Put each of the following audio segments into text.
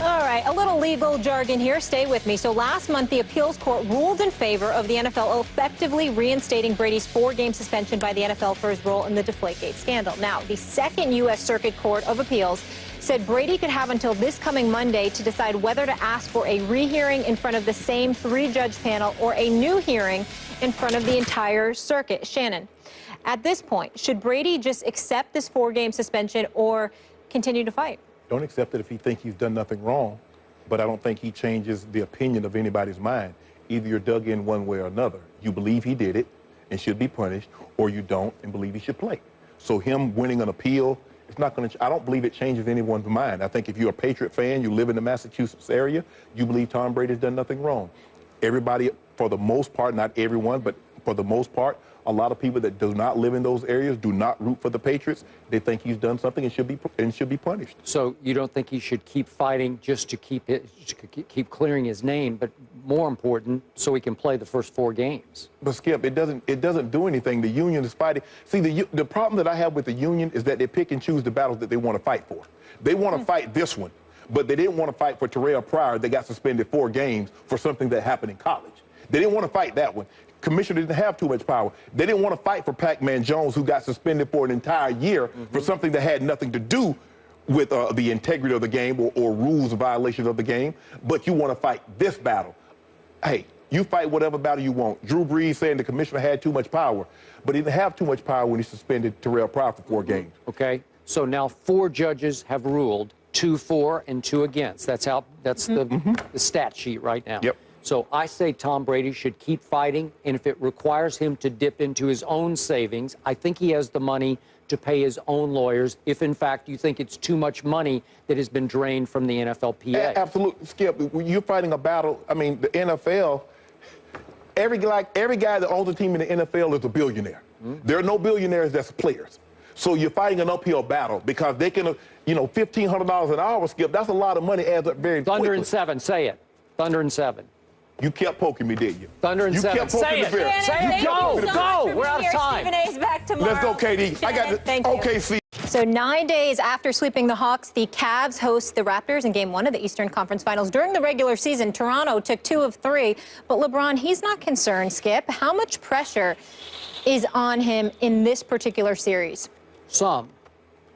All right, a little legal jargon here. Stay with me. So last month, the appeals court ruled in favor of the NFL effectively reinstating Brady's 4-game suspension by the NFL for his role in the Deflategate scandal. Now, the Second U.S. Circuit Court of Appeals said Brady could have until this coming Monday to decide whether to ask for a rehearing in front of the same 3-judge panel or a new hearing in front of the entire circuit. Shannon, at this point, should Brady just accept this 4-game suspension or continue to fight? Don't accept it if he thinks he's done nothing wrong, but I don't think he changes the opinion of anybody's mind. Either you're dug in one way or another. You believe he did it and should be punished, or you don't and believe he should play. So him winning an appeal, it's not going to, I don't believe it changes anyone's mind. I think if you're a Patriot fan, you live in the Massachusetts area, you believe Tom Brady's done nothing wrong. Everybody, for the most part, not everyone, but for the most part, a lot of people that do not live in those areas do not root for the Patriots. They think he's done something and should be punished. So you don't think he should keep fighting just to keep clearing his name, but more important, so he can play the first 4 games? But Skip, it doesn't do anything. The union is fighting. See, the problem that I have with the union is that they pick and choose the battles that they want to fight for. They want to fight this one, but they didn't want to fight for Terrell Pryor that got suspended 4 games for something that happened in college. They didn't want to fight that one. Commissioner didn't have too much power. They didn't want to fight for Pac-Man Jones, who got suspended for an entire year for something that had nothing to do with the integrity of the game or rules violations of the game. But you want to fight this battle. Hey, you fight whatever battle you want. Drew Brees saying the commissioner had too much power, but he didn't have too much power when he suspended Terrell Pryor for 4 games. Okay, so now 4 judges have ruled, 2 for and 2 against. That's the stat sheet right now. Yep. So I say Tom Brady should keep fighting, and if it requires him to dip into his own savings, I think he has the money to pay his own lawyers if, in fact, you think it's too much money that has been drained from the NFLPA. Absolutely, Skip. When you're fighting a battle, I mean, the NFL, every guy that owns a team in the NFL is a billionaire. There are no billionaires that's players. So you're fighting an uphill battle because they can, $1,500 an hour, Skip, that's a lot of money, adds up very quickly. Thunder and 7, say it. Thunder and 7. You kept poking me, didn't you? Thunder and 7. Say it. Say it. Go. We're out of time. Stephen A's back tomorrow. Let's go, KD. Shannon, I got thank you. OKC. So 9 days after sweeping the Hawks, the Cavs host the Raptors in Game 1 of the Eastern Conference Finals. During the regular season, Toronto took 2 of 3. But LeBron, he's not concerned, Skip. How much pressure is on him in this particular series? Some.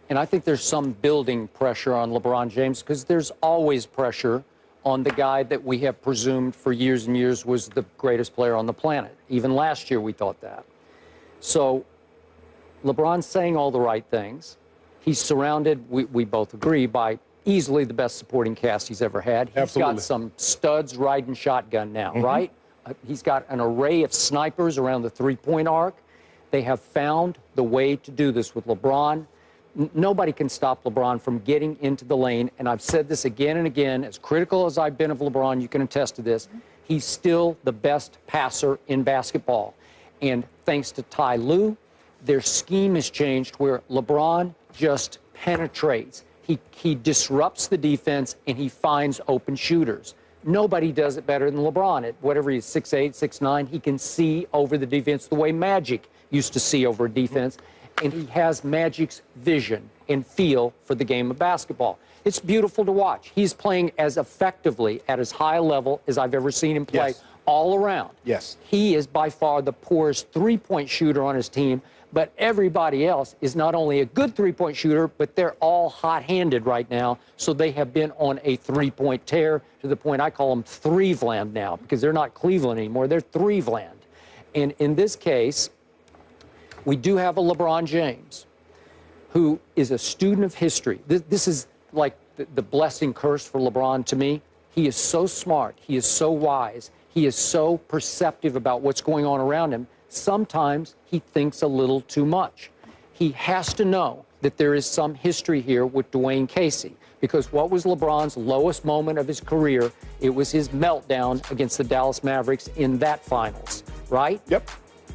And I think there's some building pressure on LeBron James because there's always pressure on the guy that we have presumed for years and years was the greatest player on the planet. Even last year we thought that. So LeBron's saying all the right things. He's surrounded, we both agree, by easily the best supporting cast he's ever had. He's got some studs riding shotgun now, right? He's got an array of snipers around the 3-point arc. They have found the way to do this with LeBron. Nobody can stop LeBron from getting into the lane, and I've said this again and again, as critical as I've been of LeBron, you can attest to this, he's still the best passer in basketball. And thanks to Ty Lue, their scheme has changed where LeBron just penetrates. He disrupts the defense, and he finds open shooters. Nobody does it better than LeBron. At whatever he's 6'8", 6'9", he can see over the defense the way Magic used to see over a defense. And he has Magic's vision and feel for the game of basketball. It's beautiful to watch. He's playing as effectively at as high a level as I've ever seen him play all around. Yes. He is by far the poorest 3-point shooter on his team, but everybody else is not only a good 3-point shooter, but they're all hot-handed right now, so they have been on a 3-point tear to the point I call them Threevland now because they're not Cleveland anymore, they're Threevland. And in this case, we do have a LeBron James who is a student of history. This is like the blessing curse for LeBron to me. He is so smart. He is so wise. He is so perceptive about what's going on around him. Sometimes he thinks a little too much. He has to know that there is some history here with Dwayne Casey because what was LeBron's lowest moment of his career? It was his meltdown against the Dallas Mavericks in that finals, right? Yep.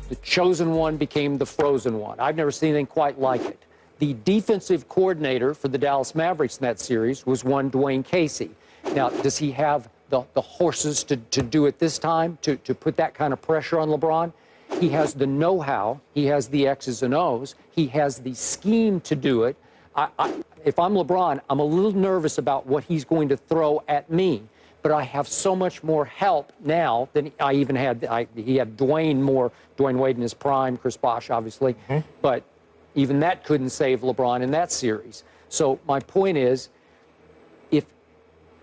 The chosen one became the frozen one. I've never seen anything quite like it. The defensive coordinator for the Dallas Mavericks in that series was one Dwayne Casey. Now, does he have the horses to do it this time, to put that kind of pressure on LeBron? He has the know-how. He has the X's and O's. He has the scheme to do it. if I'm LeBron, I'm a little nervous about what he's going to throw at me. But I have so much more help now than I even had. He had Dwayne Wade in his prime, Chris Bosh, obviously. But even that couldn't save LeBron in that series. So my point is,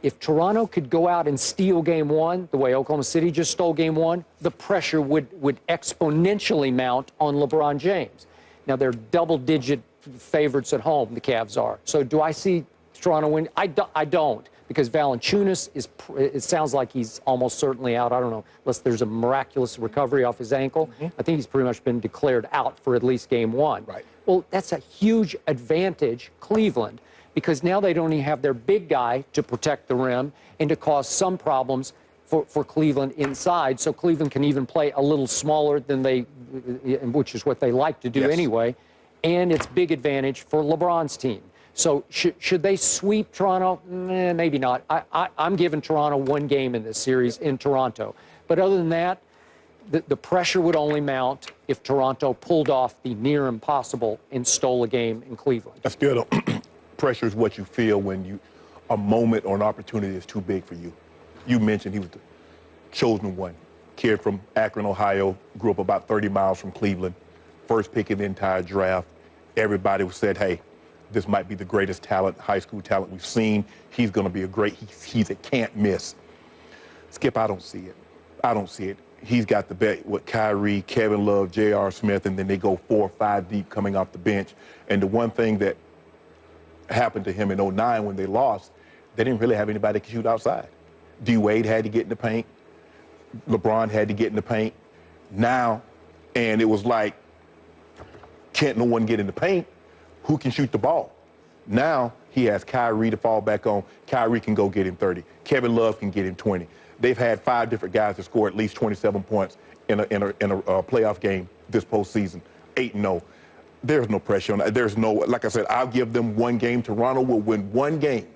if Toronto could go out and steal game one, the way Oklahoma City just stole game one, the pressure would exponentially mount on LeBron James. Now, they're double-digit favorites at home, the Cavs are. So do I see Toronto win? I don't. Because Valanciunas it sounds like he's almost certainly out. I don't know, unless there's a miraculous recovery off his ankle. I think he's pretty much been declared out for at least game one. Right. Well, that's a huge advantage, Cleveland, because now they don't even have their big guy to protect the rim and to cause some problems for Cleveland inside. So Cleveland can even play a little smaller than which is what they like to do anyway. And it's big advantage for LeBron's team. So should they sweep Toronto? Maybe not. I'm giving Toronto one game in this series in Toronto. But other than that, the pressure would only mount if Toronto pulled off the near impossible and stole a game in Cleveland. That's good. Pressure is what you feel when a moment or an opportunity is too big for you. You mentioned he was the chosen one. Kid from Akron, Ohio, grew up about 30 miles from Cleveland. First pick in the entire draft. Everybody said, hey, this might be the greatest talent, high school talent we've seen. He's going to be he's a can't miss. Skip, I don't see it. I don't see it. He's got the bet with Kyrie, Kevin Love, J.R. Smith, and then they go 4 or 5 deep coming off the bench. And the one thing that happened to him in 2009 when they lost, they didn't really have anybody that could shoot outside. D-Wade had to get in the paint. LeBron had to get in the paint. Now, and it was like, can't no one get in the paint? Who can shoot the ball? Now he has Kyrie to fall back on. Kyrie can go get him 30. Kevin Love can get him 20. They've had 5 different guys to score at least 27 points in a playoff game this postseason. 8-0. There's no pressure on that. There's no, like I said, I'll give them one game. Toronto will win one game.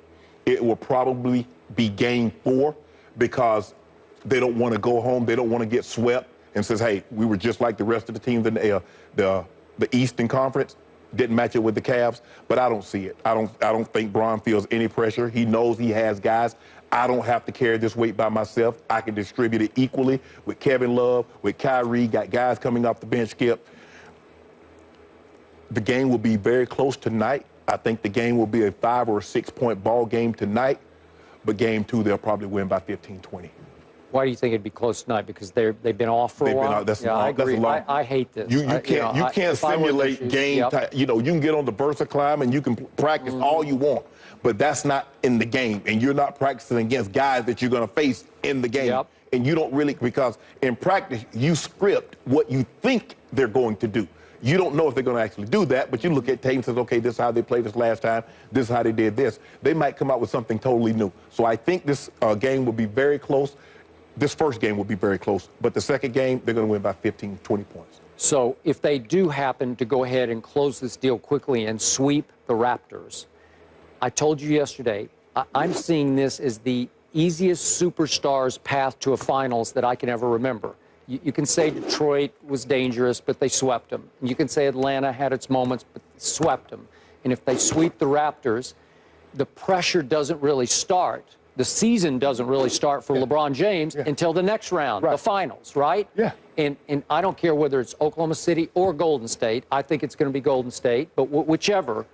It will probably be game 4 because they don't want to go home. They don't want to get swept and says, hey, we were just like the rest of the teams in the Eastern Conference. Didn't match it with the Cavs, but I don't see it. I don't think Bron feels any pressure. He knows he has guys. I don't have to carry this weight by myself. I can distribute it equally with Kevin Love, with Kyrie, got guys coming off the bench, Skip. The game will be very close tonight. I think the game will be a 5 or 6 point ball game tonight, but game 2, they'll probably win by 15, 20. Why do you think it'd be close tonight? Because they've been off for a while? I agree. I hate this. You can't simulate game time. You know, you can get on the VersaClimb and you can practice all you want, but that's not in the game. And you're not practicing against guys that you're going to face in the game. And you don't really, because in practice, you script what you think they're going to do. You don't know if they're going to actually do that, but you look at tape and says, okay, this is how they played this last time. This is how they did this. They might come out with something totally new. So I think this game will be very close. This first game will be very close, but the second game, they're going to win by 15, 20 points. So if they do happen to go ahead and close this deal quickly and sweep the Raptors, I told you yesterday, I'm seeing this as the easiest superstar's path to a finals that I can ever remember. You can say Detroit was dangerous, but they swept them. You can say Atlanta had its moments, but swept them. And if they sweep the Raptors, the pressure doesn't really start. The season doesn't really start for LeBron James until the next round, the finals, right? Yeah. And I don't care whether it's Oklahoma City or Golden State. I think it's going to be Golden State, but whichever,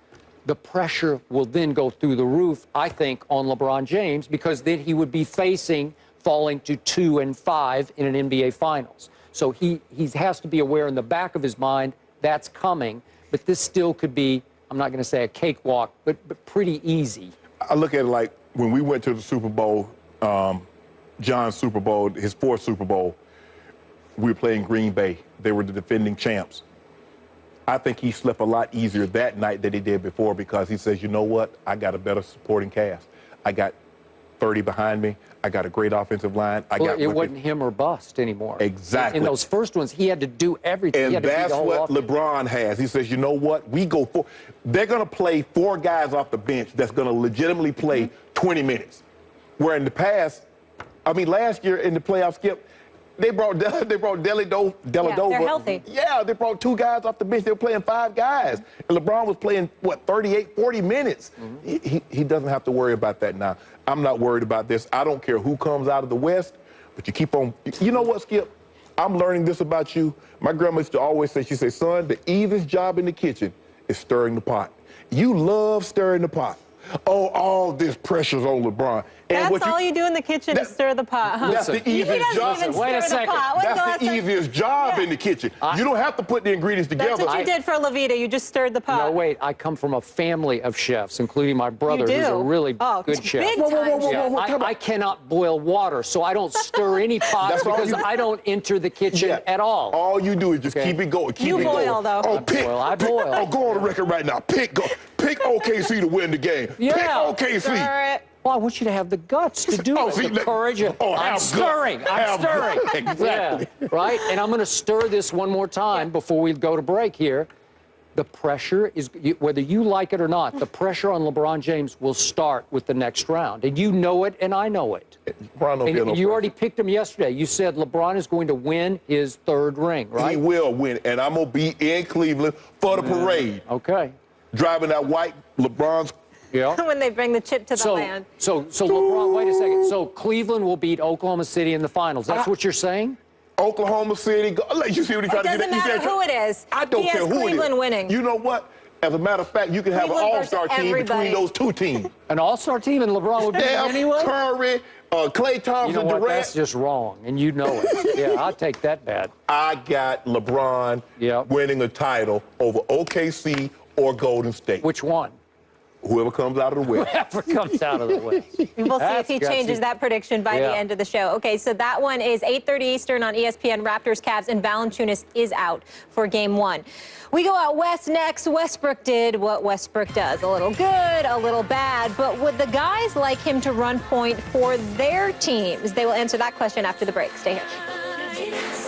the pressure will then go through the roof, I think, on LeBron James, because then he would be facing falling to 2 and 5 in an NBA Finals. So he has to be aware in the back of his mind that's coming, but this still could be, I'm not going to say a cakewalk, but pretty easy. I look at it like when we went to the Super Bowl, John's Super Bowl, his 4th Super Bowl, we were playing Green Bay. They were the defending champs. I think he slept a lot easier that night than he did before because he says, you know what? I got a better supporting cast. I got 30 behind me. I got a great offensive line. It wasn't him or bust anymore. Exactly. In those first ones, he had to do everything. And that's what LeBron has. He says, you know what? We go for. They're going to play 4 guys off the bench that's going to legitimately play 20 minutes. Where in the past, I mean, last year in the playoffs, Skip, They brought Dellavedova. Yeah, they're healthy. Yeah, they brought 2 guys off the bench. They were playing 5 guys. And LeBron was playing, what, 38, 40 minutes. He doesn't have to worry about that now. I'm not worried about this. I don't care who comes out of the West, but you keep on. You know what, Skip? I'm learning this about you. My grandma used to always say, she said, son, the easiest job in the kitchen is stirring the pot. You love stirring the pot. Oh, all this pressure's on LeBron. And That's all you do in the kitchen is stir the pot, huh? That's the easiest job. Wait a second. That's the easiest job in the kitchen. You don't have to put the ingredients together. That's what you did for Levita. You just stirred the pot. No, wait. I come from a family of chefs, including my brother, who's a really good chef. I cannot boil water, so I don't stir any pots because I don't enter the kitchen at all. All you do is just keep it going. Keep it going. You boil, though. Oh, I boil. Oh, go on the record right now. Pick OKC to win the game. Yeah. Pick OKC. Well, I want you to have the guts to do it, the courage. I'm stirring. Exactly. Yeah, right? And I'm going to stir this one more time before we go to break here. The pressure is, whether you like it or not, the pressure on LeBron James will start with the next round. And you know it, and I know it. And you already picked him yesterday. You said LeBron is going to win his 3rd ring, right? He will win, and I'm going to be in Cleveland for the parade. Okay. Driving that white LeBron's. Yeah. When they bring the chip to the land. So LeBron, wait a second. So Cleveland will beat Oklahoma City in the finals. That's what you're saying? Oklahoma City. You see what he tried to get at? It doesn't matter who it is. I don't care who it is. Cleveland winning. You know what? As a matter of fact, you can have an all-star team between those 2 teams. An all-star team, and LeBron would be anyway? Curry, Klay Thompson, you know what? Durant. That's just wrong, and you know it. Yeah, I'll take that bet. I got LeBron winning a title over OKC or Golden State. Which one? Whoever comes out of the West. Whoever comes out of the West. We'll see if he changes that prediction by the end of the show. Okay, so that one is 8:30 Eastern on ESPN. Raptors, Cavs, and Valanciunas is out for Game 1. We go out west next. Westbrook did what Westbrook does. A little good, a little bad. But would the guys like him to run point for their teams? They will answer that question after the break. Stay here.